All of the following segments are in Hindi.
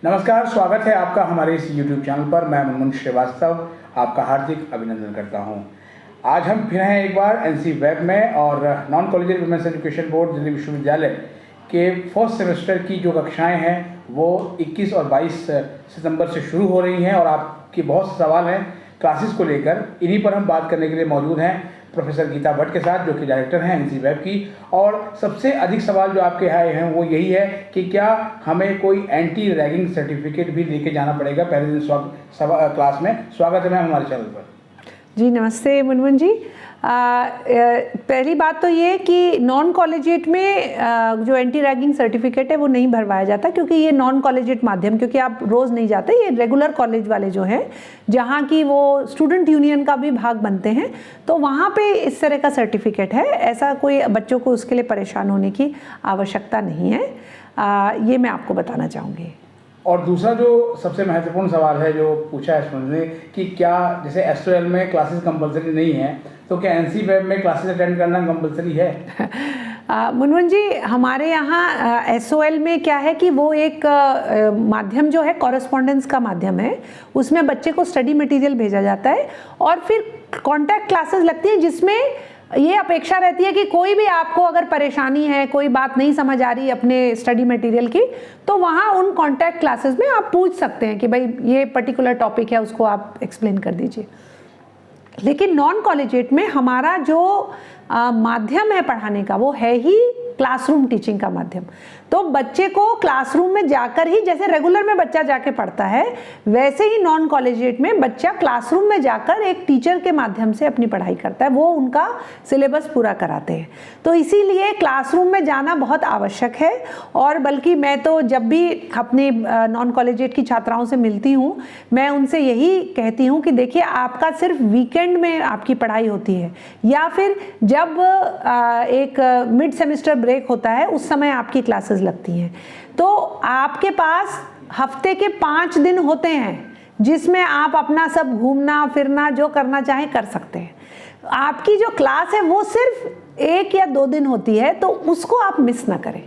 नमस्कार, स्वागत है आपका हमारे इस YouTube चैनल पर। मैं मुनमुन श्रीवास्तव आपका हार्दिक अभिनंदन करता हूं। आज हम फिर हैं एक बार एनसी वेब में और non collegiate women's education board Delhi विश्वविद्यालय के फर्स्ट सेमेस्टर की जो कक्षाएं हैं वो 21 और 22 सितंबर से शुरू हो रही हैं और आपके बहुत से सवाल हैं क्लासेस को लेकर। इन्हीं पर हम बात करने के लिए मौजूद हैं प्रोफेसर गीता भट्ट के साथ, जो कि डायरेक्टर हैं एनसी वेब की। और सबसे अधिक सवाल जो आपके आए हैं वो यही है कि क्या हमें कोई एंटी रैगिंग सर्टिफिकेट भी लेके जाना पड़ेगा पहले दिन क्लास में। स्वागत है मैम हमारे चैनल पर। जी नमस्ते मुनमुन जी। पहली बात तो ये कि नॉन कॉलेजिएट में जो एंटी रैगिंग सर्टिफिकेट है वो नहीं भरवाया जाता, क्योंकि ये नॉन कॉलेजिएट माध्यम, क्योंकि आप रोज़ नहीं जाते, ये रेगुलर कॉलेज वाले जो हैं जहाँ की वो स्टूडेंट यूनियन का भी भाग बनते हैं, तो वहाँ पे इस तरह का सर्टिफिकेट है। ऐसा कोई बच्चों को उसके लिए परेशान होने की आवश्यकता नहीं है, ये मैं आपको बताना चाहूँगी। और दूसरा जो सबसे महत्वपूर्ण सवाल है जो पूछा है स्टूडेंट ने कि क्या जैसे एसओएल में क्लासेस कंपलसरी नहीं है, तो क्या एनसी वेब में क्लासेस अटेंड करना कंपलसरी है? मुनमुन जी, हमारे यहाँ एसओएल में क्या है कि वो एक माध्यम जो है कॉरेस्पॉन्डेंस का माध्यम है, उसमें बच्चे को स्टडी मटेरियल भेजा जाता है और फिर कॉन्टैक्ट क्लासेस लगती हैं, जिसमें ये अपेक्षा रहती है कि कोई भी आपको अगर परेशानी है, कोई बात नहीं समझ आ रही अपने स्टडी मटेरियल की, तो वहाँ उन कॉन्टैक्ट क्लासेस में आप पूछ सकते हैं कि भाई ये पर्टिकुलर टॉपिक है, उसको आप एक्सप्लेन कर दीजिए। लेकिन नॉन कॉलेजिएट में हमारा जो माध्यम है पढ़ाने का वो है ही क्लासरूम टीचिंग का माध्यम। तो बच्चे को क्लासरूम में जाकर ही, जैसे रेगुलर में बच्चा जाके पढ़ता है, वैसे ही नॉन कॉलेजिएट में बच्चा क्लासरूम में जाकर एक टीचर के माध्यम से अपनी पढ़ाई करता है, वो उनका सिलेबस पूरा कराते हैं। तो इसीलिए क्लासरूम में जाना बहुत आवश्यक है। और बल्कि मैं तो जब भी अपनी नॉन कॉलेजिएट की छात्राओं से मिलती हूँ, मैं उनसे यही कहती हूँ कि देखिए, आपका सिर्फ वीकेंड में आपकी पढ़ाई होती है या फिर जब एक मिड सेमेस्टर ब्रेक होता है उस समय आपकी क्लासेस लगती हैं। तो आपके पास हफ्ते के 5 दिन होते हैं जिसमें आप अपना सब घूमना फिरना जो करना चाहें कर सकते हैं। आपकी जो क्लास है वो सिर्फ 1 या 2 दिन होती है, तो उसको आप मिस ना करें,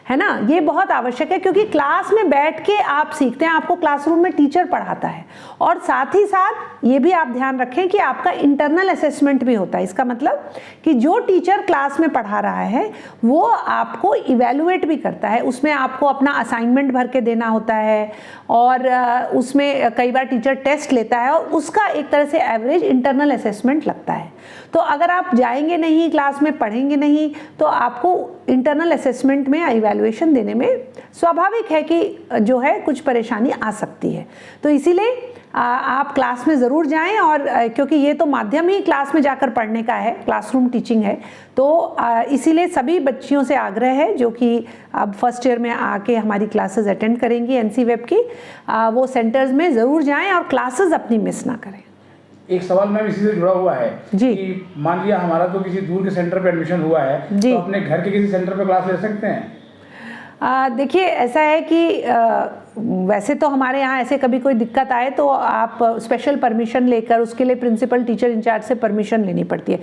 है ना। ये बहुत आवश्यक है, क्योंकि क्लास में बैठ के आप सीखते हैं, आपको क्लासरूम में टीचर पढ़ाता है। और साथ ही साथ ये भी आप ध्यान रखें कि आपका इंटरनल असेसमेंट भी होता है। इसका मतलब कि जो टीचर क्लास में पढ़ा रहा है वो आपको इवैल्यूएट भी करता है, उसमें आपको अपना असाइनमेंट भर के देना होता है और उसमें कई बार टीचर टेस्ट लेता है और उसका एक तरह से एवरेज इंटरनल असेसमेंट लगता है। तो अगर आप जाएंगे नहीं, क्लास में पढ़ेंगे नहीं, तो आपको इंटरनल असेसमेंट में इवैल्यूएशन देने में स्वाभाविक है कि जो है कुछ परेशानी आ सकती है। तो इसीलिए आप क्लास में ज़रूर जाएं, और क्योंकि ये तो माध्यम ही क्लास में जाकर पढ़ने का है, क्लासरूम टीचिंग है, तो इसीलिए सभी बच्चियों से आग्रह है जो कि अब फर्स्ट ईयर में आके हमारी क्लासेस अटेंड करेंगी एनसी वेब की, वो सेंटर्स में ज़रूर जाएं और क्लासेस अपनी मिस ना करें। एक सवाल मैम इसी से जुड़ा हुआ है जी, कि मान लिया हमारा तो किसी दूर के सेंटर पे एडमिशन हुआ है, तो अपने घर के किसी सेंटर पे क्लास ले सकते हैं? देखिए, ऐसा है कि वैसे तो हमारे यहाँ ऐसे कभी कोई दिक्कत आए तो आप स्पेशल परमिशन लेकर, उसके लिए प्रिंसिपल टीचर इंचार्ज से परमिशन लेनी पड़ती है।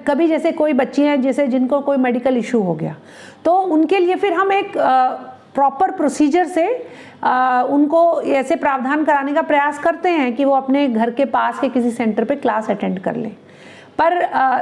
कभी जैसे कोई बच्ची हैं जैसे जिनको कोई मेडिकल इशू हो गया, तो उनके लिए फिर हम एक प्रॉपर प्रोसीजर से उनको ऐसे प्रावधान कराने का प्रयास करते हैं कि वो अपने घर के पास के किसी सेंटर पे क्लास अटेंड कर लें। पर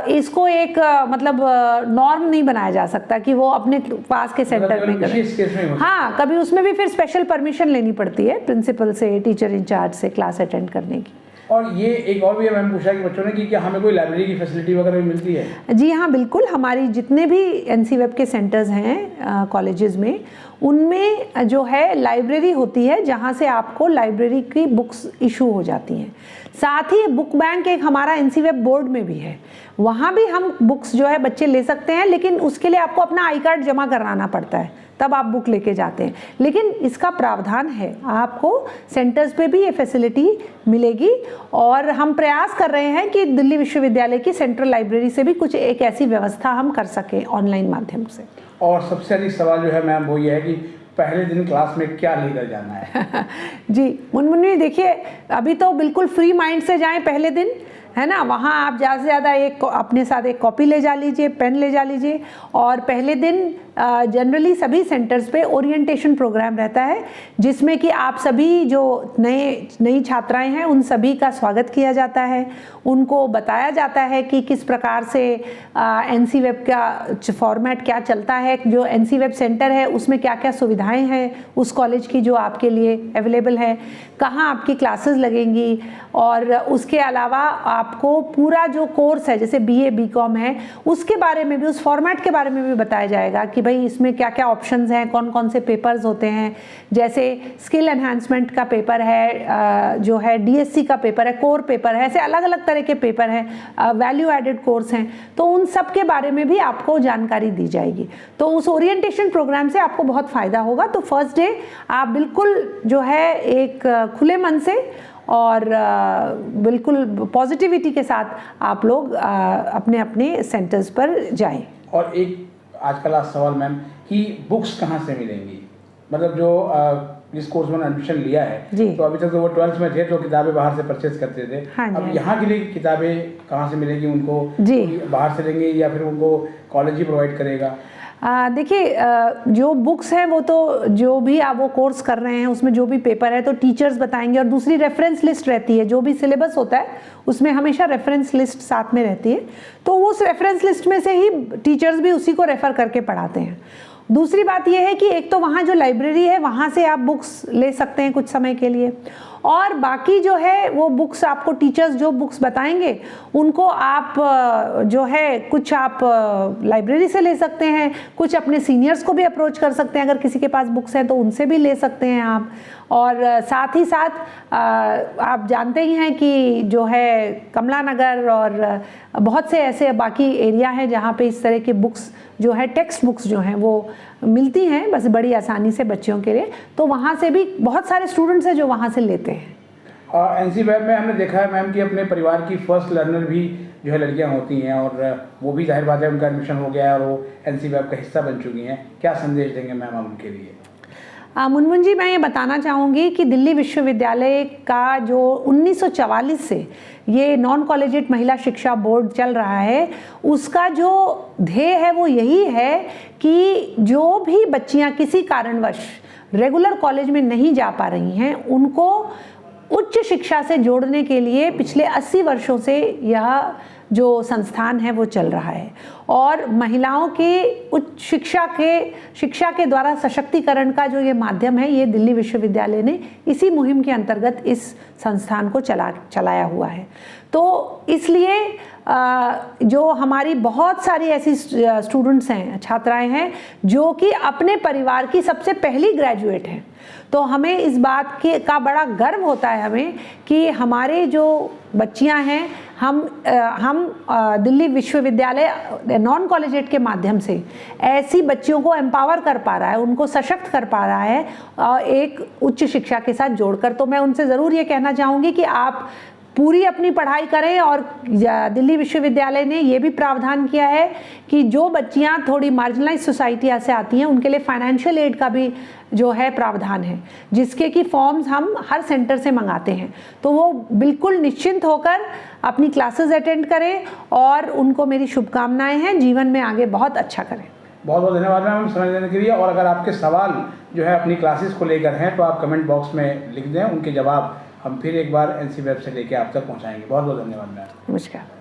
इसको एक मतलब नॉर्म नहीं बनाया जा सकता कि वो अपने पास के सेंटर में करें। हाँ, कभी उसमें भी फिर स्पेशल परमिशन लेनी पड़ती है प्रिंसिपल से, टीचर इंचार्ज से क्लास अटेंड करने की। और ये एक और भी मैंने पूछा कि बच्चों ने कि क्या हमें कोई लाइब्रेरी की फैसिलिटी वगैरह भी मिलती है? जी हाँ, बिल्कुल। हमारी जितने भी एनसी वेब के सेंटर्स हैं कॉलेजेस में, उनमें जो है लाइब्रेरी होती है जहाँ से आपको लाइब्रेरी की बुक्स इशू हो जाती हैं। साथ ही बुक बैंक एक हमारा एनसी वेब बोर्ड में भी है, वहाँ भी हम बुक्स जो है बच्चे ले सकते हैं, लेकिन उसके लिए आपको अपना आई कार्ड जमा कराना पड़ता है, तब आप बुक लेके जाते हैं। लेकिन इसका प्रावधान है, आपको सेंटर्स पे भी ये फैसिलिटी मिलेगी। और हम प्रयास कर रहे हैं कि दिल्ली विश्वविद्यालय की सेंट्रल लाइब्रेरी से भी कुछ एक ऐसी व्यवस्था हम कर सकें ऑनलाइन माध्यम से। और सबसे अधिक सवाल जो है मैम वो ये है कि पहले दिन क्लास में क्या लेकर जाना है? जी मुनमुन, देखिए, अभी तो बिल्कुल फ्री माइंड से जाएं पहले दिन। है ना, वहाँ आप ज़्यादा से ज़्यादा एक अपने साथ एक कॉपी ले जा लीजिए, पेन ले जा लीजिए। और पहले दिन जनरली सभी सेंटर्स पे ओरिएंटेशन प्रोग्राम रहता है, जिसमें कि आप सभी जो नई छात्राएं हैं उन सभी का स्वागत किया जाता है। उनको बताया जाता है कि किस प्रकार से एनसी वेब का फॉर्मेट क्या चलता है, जो एनसी वेब सेंटर है उसमें क्या क्या सुविधाएं हैं उस कॉलेज की जो आपके लिए अवेलेबल है, कहाँ आपकी क्लासेस लगेंगी। और उसके अलावा आपको पूरा जो कोर्स है जैसे बीए बीकॉम है उसके बारे में भी, उस फॉर्मेट के बारे में भी बताया जाएगा कि भाई इसमें क्या क्या ऑप्शंस हैं, कौन कौन से पेपर्स होते हैं। जैसे स्किल एनहांसमेंट का पेपर है, जो है डीएससी का पेपर है, कोर पेपर है, ऐसे अलग अलग तरह के पेपर हैं, वैल्यू एडेड कोर्स हैं, तो उन सब के बारे में भी आपको जानकारी दी जाएगी। तो उस ओरिएंटेशन प्रोग्राम से आपको बहुत फ़ायदा होगा। तो फर्स्ट डे आप बिल्कुल जो है एक खुले मन से और बिल्कुल पॉजिटिविटी के साथ आप लोग अपने अपने सेंटर्स पर जाएं। और एक आज का लास्ट सवाल मैम कि बुक्स कहाँ से मिलेंगी, मतलब जो जिस कोर्स में एडमिशन लिया है तो अभी तक तो वो 12th में थे तो किताबें बाहर से परचेज करते थे। हाँ अब यहाँ के लिए किताबें कहाँ से मिलेंगी उनको, बाहर से लेंगे या फिर उनको कॉलेज ही प्रोवाइड करेगा? देखिए, जो बुक्स हैं वो तो जो भी आप वो कोर्स कर रहे हैं उसमें जो भी पेपर है तो टीचर्स बताएंगे। और दूसरी रेफरेंस लिस्ट रहती है, जो भी सिलेबस होता है उसमें हमेशा रेफरेंस लिस्ट साथ में रहती है, तो उस रेफरेंस लिस्ट में से ही टीचर्स भी उसी को रेफ़र करके पढ़ाते हैं। दूसरी बात यह है कि एक तो वहाँ जो लाइब्रेरी है वहाँ से आप बुक्स ले सकते हैं कुछ समय के लिए, और बाकी जो है वो बुक्स आपको टीचर्स जो बुक्स बताएंगे उनको आप जो है कुछ आप लाइब्रेरी से ले सकते हैं, कुछ अपने सीनियर्स को भी अप्रोच कर सकते हैं, अगर किसी के पास बुक्स हैं तो उनसे भी ले सकते हैं आप। और साथ ही साथ आप जानते ही हैं कि जो है कमला नगर और बहुत से ऐसे बाकी एरिया हैं जहाँ पे इस तरह के बुक्स जो है टेक्स्ट बुक्स जो हैं वो मिलती हैं बस बड़ी आसानी से बच्चों के लिए, तो वहाँ से भी बहुत सारे स्टूडेंट्स हैं जो वहाँ से लेते हैं। एनसी वेब में हमने देखा है मैम कि अपने परिवार की फर्स्ट लर्नर भी जो है लड़कियां होती हैं और वो भी जाहिर बात है उनका एडमिशन हो गया है और वो एनसी वेब का हिस्सा बन चुकी हैं। क्या संदेश देंगे मैम आप उनके लिए? मुनमुन जी, मैं ये बताना चाहूँगी कि दिल्ली विश्वविद्यालय का जो 1944 से ये नॉन कॉलेजिएट महिला शिक्षा बोर्ड चल रहा है, उसका जो ध्येय है वो यही है कि जो भी बच्चियाँ किसी कारणवश रेगुलर कॉलेज में नहीं जा पा रही हैं उनको उच्च शिक्षा से जोड़ने के लिए पिछले 80 वर्षों से यह जो संस्थान है वो चल रहा है। और महिलाओं के उच्च शिक्षा के द्वारा सशक्तिकरण का जो ये माध्यम है, ये दिल्ली विश्वविद्यालय ने इसी मुहिम के अंतर्गत इस संस्थान को चलाया हुआ है। तो इसलिए जो हमारी बहुत सारी ऐसी स्टूडेंट्स हैं, छात्राएं हैं जो कि अपने परिवार की सबसे पहली ग्रेजुएट हैं, तो हमें इस बात का बड़ा गर्व होता है हमें कि हमारे जो बच्चियां हैं हम दिल्ली विश्वविद्यालय नॉन कॉलेजिएट के माध्यम से ऐसी बच्चियों को एम्पावर कर पा रहा है, उनको सशक्त कर पा रहा है एक उच्च शिक्षा के साथ जोड़कर। तो मैं उनसे ज़रूर ये कहना चाहूँगी कि आप पूरी अपनी पढ़ाई करें। और दिल्ली विश्वविद्यालय ने ये भी प्रावधान किया है कि जो बच्चियां थोड़ी मार्जिनलाइज सोसाइटी से आती हैं उनके लिए फाइनेंशियल एड का भी जो है प्रावधान है, जिसके कि फॉर्म्स हम हर सेंटर से मंगाते हैं। तो वो बिल्कुल निश्चिंत होकर अपनी क्लासेस अटेंड करें और उनको मेरी शुभकामनाएं हैं, जीवन में आगे बहुत अच्छा करें। बहुत बहुत धन्यवाद मैम समय देने के लिए। और अगर आपके सवाल जो है अपनी क्लासेस को लेकर हैं तो आप कमेंट बॉक्स में लिख दें, उनके जवाब हम फिर एक बार एनसी वेब से लेकर आप तक पहुंचाएंगे। बहुत बहुत धन्यवाद मैम। नमस्कार।